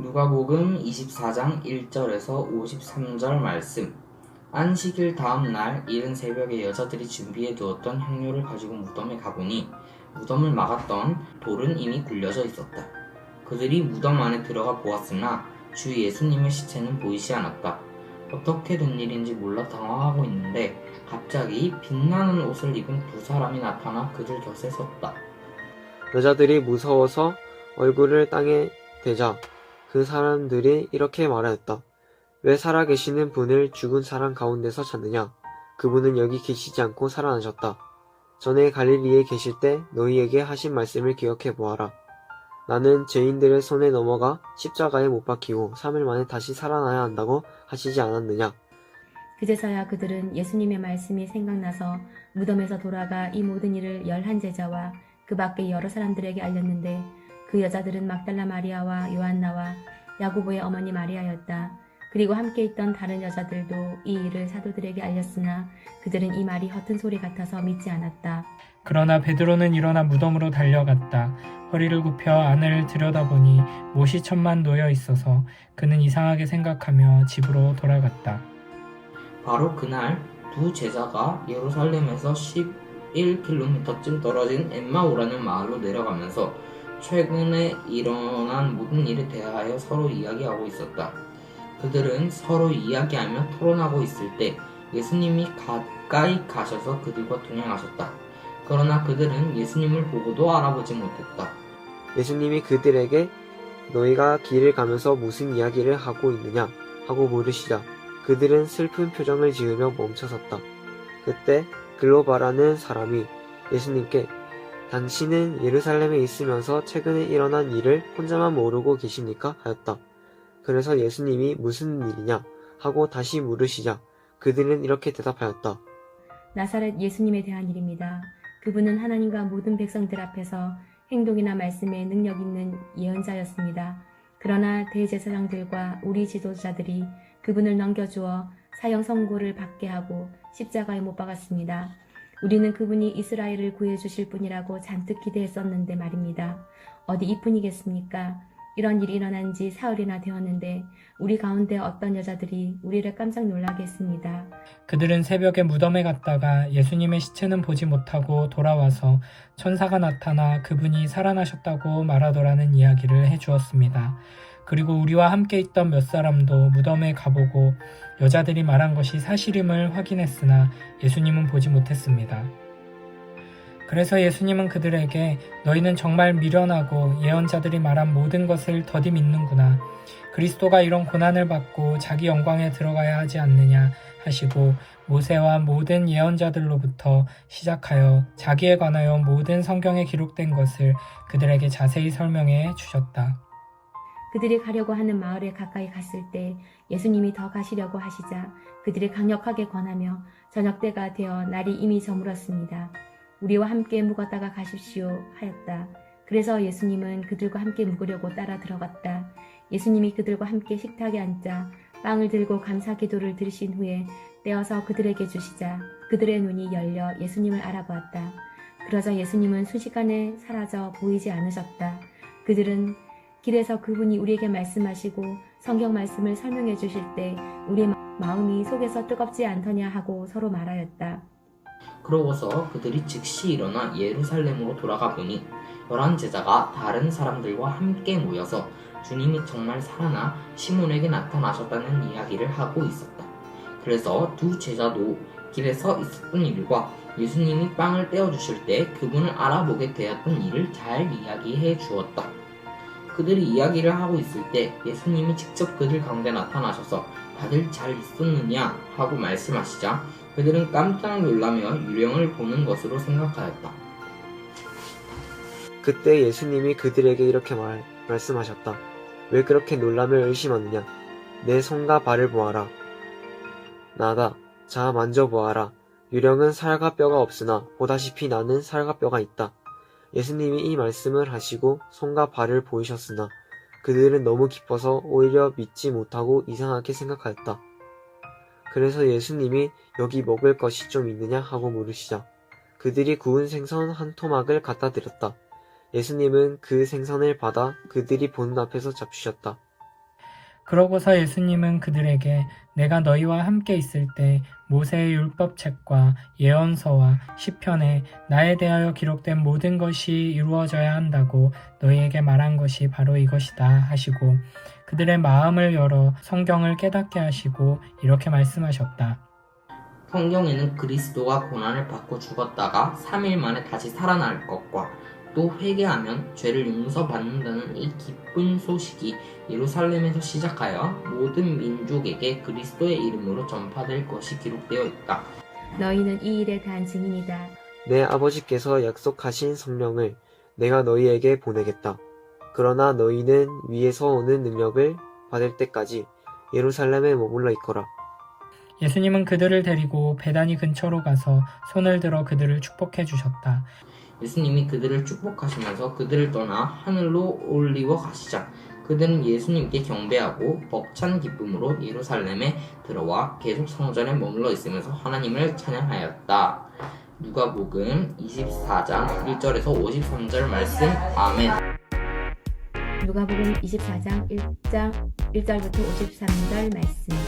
누가복음 24장 1절에서 53절 말씀. 안식일 다음 날 이른 새벽에 여자들이 준비해 두었던 향료를 가지고 무덤에 가보니 무덤을 막았던 돌은 이미 굴려져 있었다. 그들이 무덤 안에 들어가 보았으나 주 예수님의 시체는 보이지 않았다. 어떻게 된 일인지 몰라 당황하고 있는데 갑자기 빛나는 옷을 입은 두 사람이 나타나 그들 곁에 섰다. 여자들이 무서워서 얼굴을 땅에 대자 그 사람들이 이렇게 말하였다. 왜 살아계시는 분을 죽은 사람 가운데서 찾느냐? 그분은 여기 계시지 않고 살아나셨다. 전에 갈릴리에 계실 때 너희에게 하신 말씀을 기억해 보아라. 나는 죄인들의 손에 넘어가 십자가에 못 박히고 3일 만에 다시 살아나야 한다고 하시지 않았느냐? 그제서야 그들은 예수님의 말씀이 생각나서 무덤에서 돌아가 이 모든 일을 11제자와 그 밖에 여러 사람들에게 알렸는데 그 여자들은 막달라 마리아와 요한나와 야고보의 어머니 마리아였다. 그리고 함께 있던 다른 여자들도 이 일을 사도들에게 알렸으나 그들은 이 말이 허튼 소리 같아서 믿지 않았다. 그러나 베드로는 일어나 무덤으로 달려갔다. 허리를 굽혀 안을 들여다보니 못이 천만 놓여 있어서 그는 이상하게 생각하며 집으로 돌아갔다. 바로 그날 두 제자가 예루살렘에서 11km쯤 떨어진 엠마오라는 마을로 내려가면서 최근에 일어난 모든 일에 대하여 서로 이야기하고 있었다. 그들은 서로 이야기하며 토론하고 있을 때 예수님이 가까이 가셔서 그들과 동행하셨다. 그러나 그들은 예수님을 보고도 알아보지 못했다. 예수님이 그들에게 너희가 길을 가면서 무슨 이야기를 하고 있느냐? 하고 물으시자 그들은 슬픈 표정을 지으며 멈춰섰다. 그때 글로바라는 사람이 예수님께 당신은 예루살렘에 있으면서 최근에 일어난 일을 혼자만 모르고 계십니까? 하였다. 그래서 예수님이 무슨 일이냐? 하고 다시 물으시자 그들은 이렇게 대답하였다. 나사렛 예수님에 대한 일입니다. 그분은 하나님과 모든 백성들 앞에서 행동이나 말씀에 능력 있는 예언자였습니다. 그러나 대제사장들과 우리 지도자들이 그분을 넘겨주어 사형 선고를 받게 하고 십자가에 못 박았습니다. 우리는 그분이 이스라엘을 구해주실 분이라고 잔뜩 기대했었는데 말입니다. 어디 이뿐이겠습니까? 이런 일이 일어난 지 사흘이나 되었는데 우리 가운데 어떤 여자들이 우리를 깜짝 놀라게 했습니다. 그들은 새벽에 무덤에 갔다가 예수님의 시체는 보지 못하고 돌아와서 천사가 나타나 그분이 살아나셨다고 말하더라는 이야기를 해주었습니다. 그리고 우리와 함께 있던 몇 사람도 무덤에 가보고 여자들이 말한 것이 사실임을 확인했으나 예수님은 보지 못했습니다. 그래서 예수님은 그들에게 너희는 정말 미련하고 예언자들이 말한 모든 것을 더디 믿는구나. 그리스도가 이런 고난을 받고 자기 영광에 들어가야 하지 않느냐 하시고 모세와 모든 예언자들로부터 시작하여 자기에 관하여 모든 성경에 기록된 것을 그들에게 자세히 설명해 주셨다. 그들이 가려고 하는 마을에 가까이 갔을 때 예수님이 더 가시려고 하시자 그들이 강력하게 권하며 저녁때가 되어 날이 이미 저물었습니다. 우리와 함께 묵었다가 가십시오 하였다. 그래서 예수님은 그들과 함께 묵으려고 따라 들어갔다. 예수님이 그들과 함께 식탁에 앉자 빵을 들고 감사 기도를 드리신 후에 떼어서 그들에게 주시자 그들의 눈이 열려 예수님을 알아보았다. 그러자 예수님은 순식간에 사라져 보이지 않으셨다. 그들은 길에서 그분이 우리에게 말씀하시고 성경 말씀을 설명해 주실 때 우리 마음이 속에서 뜨겁지 않더냐 하고 서로 말하였다. 그러고서 그들이 즉시 일어나 예루살렘으로 돌아가 보니 11제자가 다른 사람들과 함께 모여서 주님이 정말 살아나 시몬에게 나타나셨다는 이야기를 하고 있었다. 그래서 두 제자도 길에서 있었던 일과 예수님이 빵을 떼어주실 때 그분을 알아보게 되었던 일을 잘 이야기해 주었다. 그들이 이야기를 하고 있을 때 예수님이 직접 그들 가운데 나타나셔서 다들 잘 있었느냐 하고 말씀하시자 그들은 깜짝 놀라며 유령을 보는 것으로 생각하였다. 그때 예수님이 그들에게 이렇게 말씀하셨다. 왜 그렇게 놀라며 의심하느냐? 내 손과 발을 보아라. 나다. 자 만져보아라. 유령은 살과 뼈가 없으나 보다시피 나는 살과 뼈가 있다. 예수님이 이 말씀을 하시고 손과 발을 보이셨으나 그들은 너무 기뻐서 오히려 믿지 못하고 이상하게 생각하였다. 그래서 예수님이 여기 먹을 것이 좀 있느냐 하고 물으시자 그들이 구운 생선 한 토막을 갖다 드렸다. 예수님은 그 생선을 받아 그들이 보는 앞에서 잡수셨다. 그러고서 예수님은 그들에게 내가 너희와 함께 있을 때 모세의 율법책과 예언서와 시편에 나에 대하여 기록된 모든 것이 이루어져야 한다고 너희에게 말한 것이 바로 이것이다 하시고 그들의 마음을 열어 성경을 깨닫게 하시고 이렇게 말씀하셨다. 성경에는 그리스도가 고난을 받고 죽었다가 3일 만에 다시 살아날 것과 또 회개하면 죄를 용서받는다는 이 기쁜 소식이 예루살렘에서 시작하여 모든 민족에게 그리스도의 이름으로 전파될 것이 기록되어 있다. 너희는 이 일에 대한 증인이다. 내 아버지께서 약속하신 성령을 내가 너희에게 보내겠다. 그러나 너희는 위에서 오는 능력을 받을 때까지 예루살렘에 머물러 있거라. 예수님은 그들을 데리고 베다니 근처로 가서 손을 들어 그들을 축복해 주셨다. 예수님이 그들을 축복하시면서 그들을 떠나 하늘로 올리워 가시자 그들은 예수님께 경배하고 벅찬 기쁨으로 예루살렘에 들어와 계속 성전에 머물러 있으면서 하나님을 찬양하였다. 누가복음 24장 1절에서 53절 말씀. 아멘. 누가복음 24장 1절부터 53절 말씀.